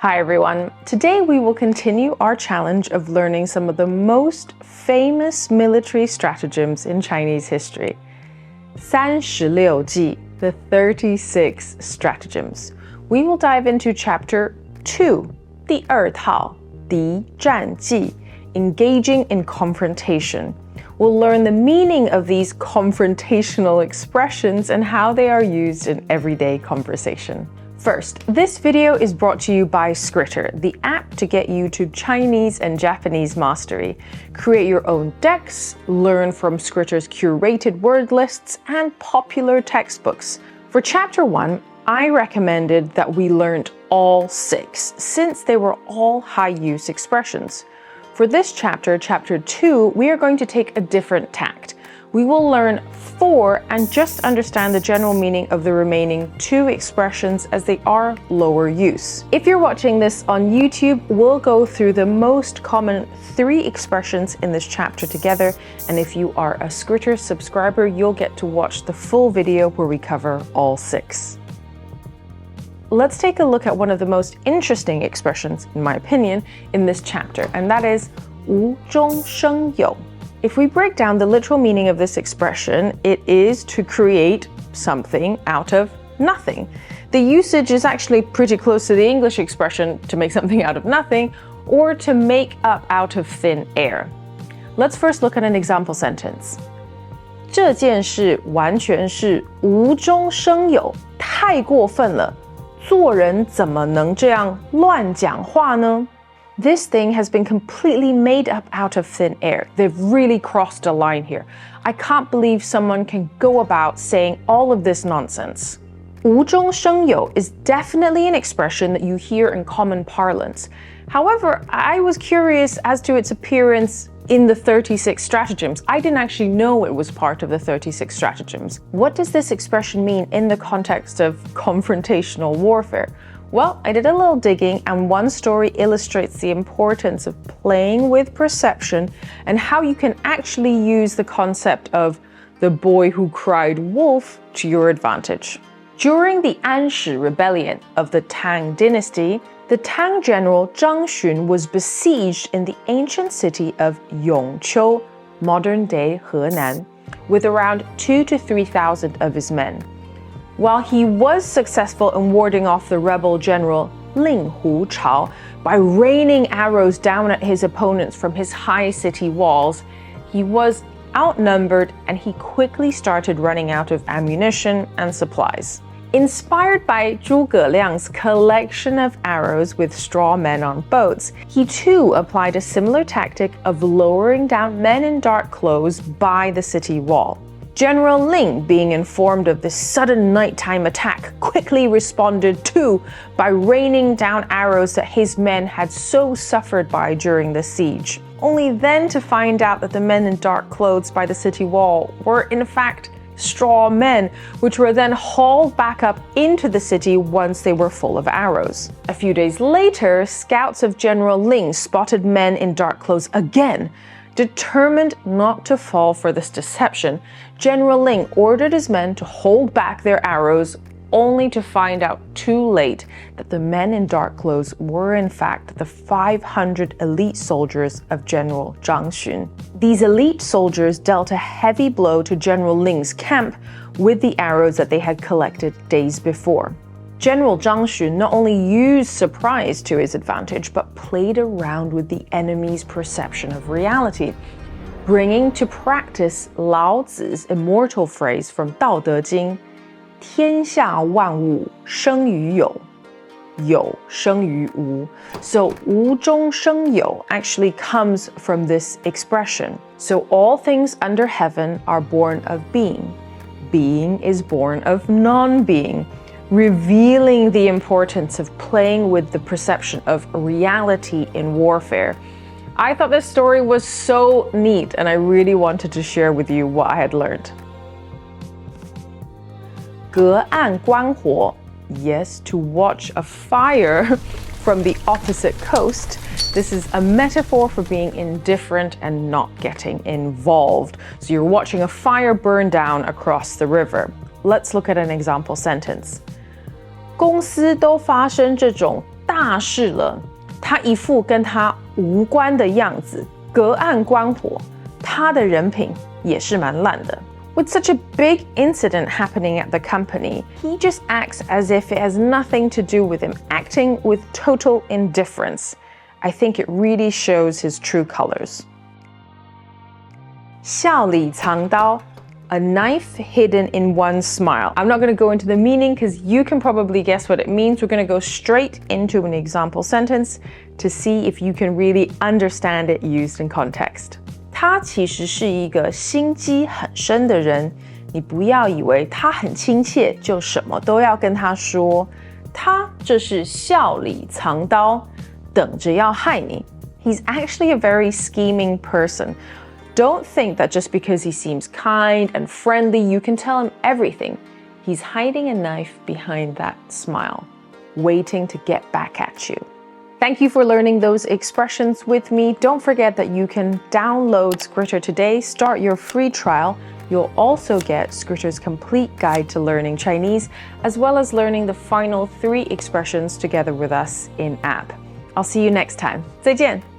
Hi everyone. Today we will continue our challenge of learning some of the most famous military stratagems in Chinese history. 三十六计, the 36 stratagems. We will dive into chapter 2, 第二套, 敌战计, engaging in confrontation. We'll learn the meaning of these confrontational expressions and how they are used in everyday conversation. First, this video is brought to you by Skritter, the app to get you to Chinese and Japanese mastery. Create your own decks, learn from Skritter's curated word lists, and popular textbooks. For chapter 1, I recommended that we learned all 6, since they were all high-use expressions. For this chapter, chapter 2, we are going to take a different tact. We will learn 4 and just understand the general meaning of the remaining 2 expressions as they are lower use. If you're watching this on YouTube, we'll go through the most common 3 expressions in this chapter together, and if you are a Skritter subscriber, you'll get to watch the full video where we cover all 6. Let's take a look at one of the most interesting expressions, in my opinion, in this chapter, and that is 无中生有. If we break down the literal meaning of this expression, it is to create something out of nothing. The usage is actually pretty close to the English expression to make something out of nothing or to make up out of thin air. Let's first look at an example sentence. 这件事完全是无中生有，太过分了，做人怎么能这样乱讲话呢？This thing has been completely made up out of thin air. They've really crossed a line here. I can't believe someone can go about saying all of this nonsense. 无中生有 is definitely an expression that you hear in common parlance. However, I was curious as to its appearance in the 36 stratagems. I didn't actually know it was part of the 36 stratagems. What does this expression mean in the context of confrontational warfare? Well, I did a little digging, and one story illustrates the importance of playing with perception and how you can actually use the concept of the boy who cried wolf to your advantage. During the Anshi Rebellion of the Tang dynasty, the Tang General Zhang Xun was besieged in the ancient city of Yongqiu, modern-day Henan, with around 2,000 to 3,000 of his men. While he was successful in warding off the rebel general Ling Hu Chao by raining arrows down at his opponents from his high city walls, he was outnumbered and he quickly started running out of ammunition and supplies. Inspired by Zhuge Liang's collection of arrows with straw men on boats, he too applied a similar tactic of lowering down men in dark clothes by the city wall. General Ling, being informed of this sudden nighttime attack, quickly responded too by raining down arrows that his men had so suffered by during the siege, only then to find out that the men in dark clothes by the city wall were in fact straw men, which were then hauled back up into the city once they were full of arrows. A few days later, scouts of General Ling spotted men in dark clothes again. Determined not to fall for this deception, General Ling ordered his men to hold back their arrows, only to find out too late that the men in dark clothes were in fact the 500 elite soldiers of General Zhang Xun. These elite soldiers dealt a heavy blow to General Ling's camp with the arrows that they had collected days before. General Zhang Xun not only used surprise to his advantage, but played around with the enemy's perception of reality, bringing to practice Lao Tzu's immortal phrase from 道德经, 天下万物生于有, 有生于无. So 无中生有 actually comes from this expression. So all things under heaven are born of being. Being is born of non-being, revealing the importance of playing with the perception of reality in warfare. I thought this story was so neat, and I really wanted to share with you what I had learned. 隔岸观火, yes, to watch a fire from the opposite coast. This is a metaphor for being indifferent and not getting involved. So you're watching a fire burn down across the river. Let's look at an example sentence. 公司都发生这种大大事了，他一副跟他无关的样子，隔岸观火，他的人品也是蛮烂的。With such a big incident happening at the company, he just acts as if it has nothing to do with him, acting with total indifference. I think it really shows his true colors. 笑里藏刀, a knife hidden in one's smile. I'm not going to go into the meaning because you can probably guess what it means. We're going to go straight into an example sentence to see if you can really understand it used in context. 他其实是一个心机很深的人，你不要以为他很亲切就什么都要跟他说，他这是笑里藏刀，等着要害你。He's actually a very scheming person. Don't think that just because he seems kind and friendly, you can tell him everything. He's hiding a knife behind that smile, waiting to get back at you. Thank you for learning those expressions with me. Don't forget that you can download Skritter today, start your free trial. You'll also get Skritter's complete guide to learning Chinese, as well as learning the final 3 expressions together with us in app. I'll see you next time. 再见!